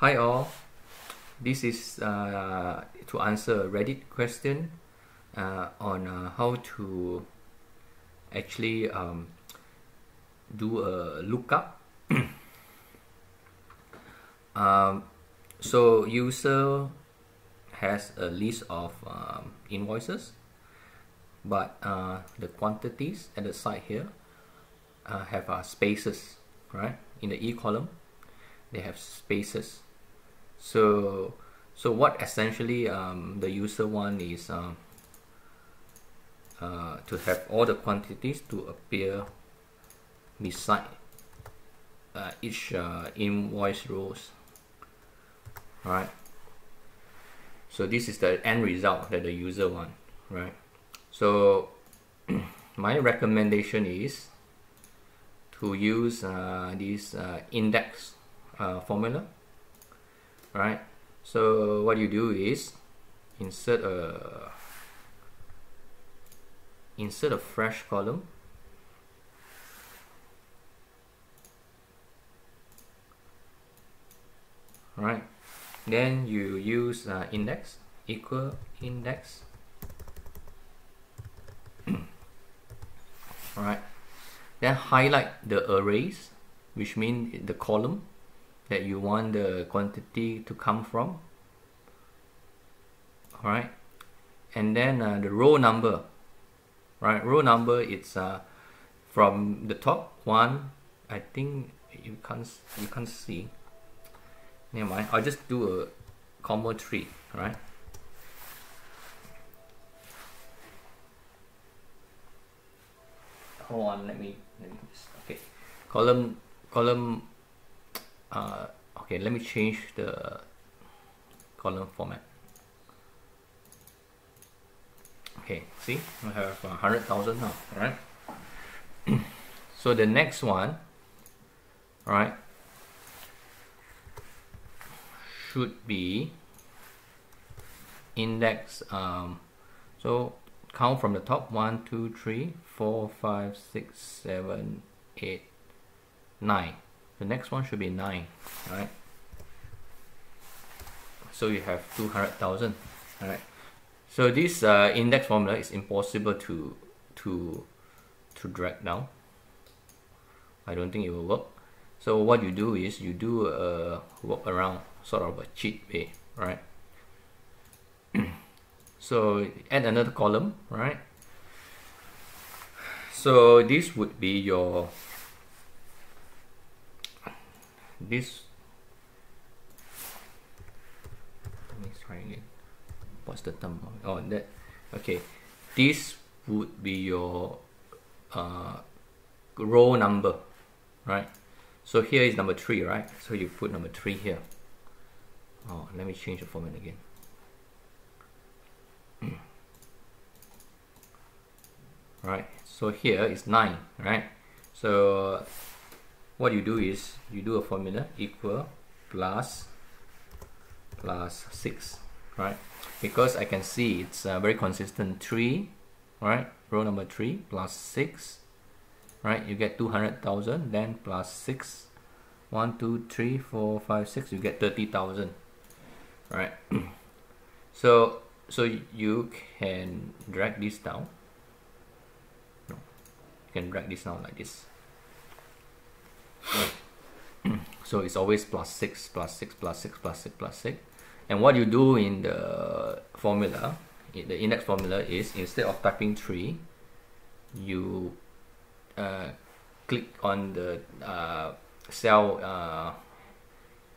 Hi all, this is to answer a Reddit question on how to actually do a lookup. So user has a list of invoices, but the quantities at the side here have spaces, right? In the E column, they have spaces. So what essentially the user want is to have all the quantities to appear beside each invoice rows. Right. So this is the end result that the user want, right? So my recommendation is to use this index formula. Right, so what you do is insert a fresh column, right? Then you use index equal index, right? Then highlight the arrays, which means the column that you want the quantity to come from. Alright, and then the row number, right? Row number, it's from the top one. I think you can't see. Never mind, I'll just do a comma 3, right? Hold on, let me just, okay, column okay, let me change the column format. Okay, see, we have 100,000 now, right? So the next one, right, should be index. So count from the top: 1, 2, 3, 4, 5, 6, 7, 8, 9. The next one should be 9, right? So you have 200,000, right? So this index formula is impossible to drag down. I don't think it will work. So what you do is you do a work around, sort of a cheat way, right? So add another column, right? So this would be your let me try again. What's the term? Oh, that. Okay, this would be your row number, right? So here is number 3, right? So you put number 3 here. Oh, let me change the format again. Right, so here is 9, right? So what you do is you do a formula equal plus 6, right? Because I can see it's very consistent. 3, right? Row number 3 plus 6, right? You get 200,000. Then plus 6, 1, 2, 3, 4, 5, 6. You get 30,000, right? So you can drag this down. No, you can drag this down like this. So it's always plus 6, plus 6, plus 6, plus 6, plus 6. And what you do in the formula, in the index formula, is instead of typing 3, you click on the cell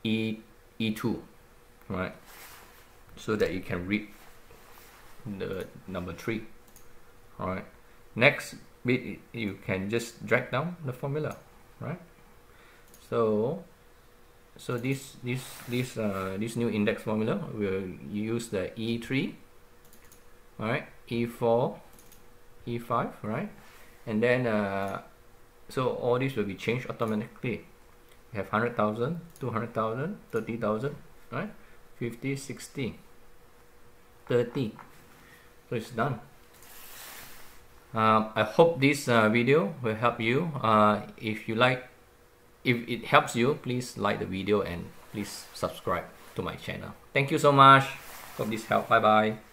E2, right? So that you can read the number 3. All right. Next bit, you can just drag down the formula, right? So this new index formula will use the E3, right? E4, E5, right? And then so all this will be changed automatically. We have 100,000, 200,000, 30,000, right? 50, 60, 30. So it's done. I hope this video will help you. If it helps you, please like the video and please please subscribe to my channel. Thank you so much. Hope this helped. Bye bye.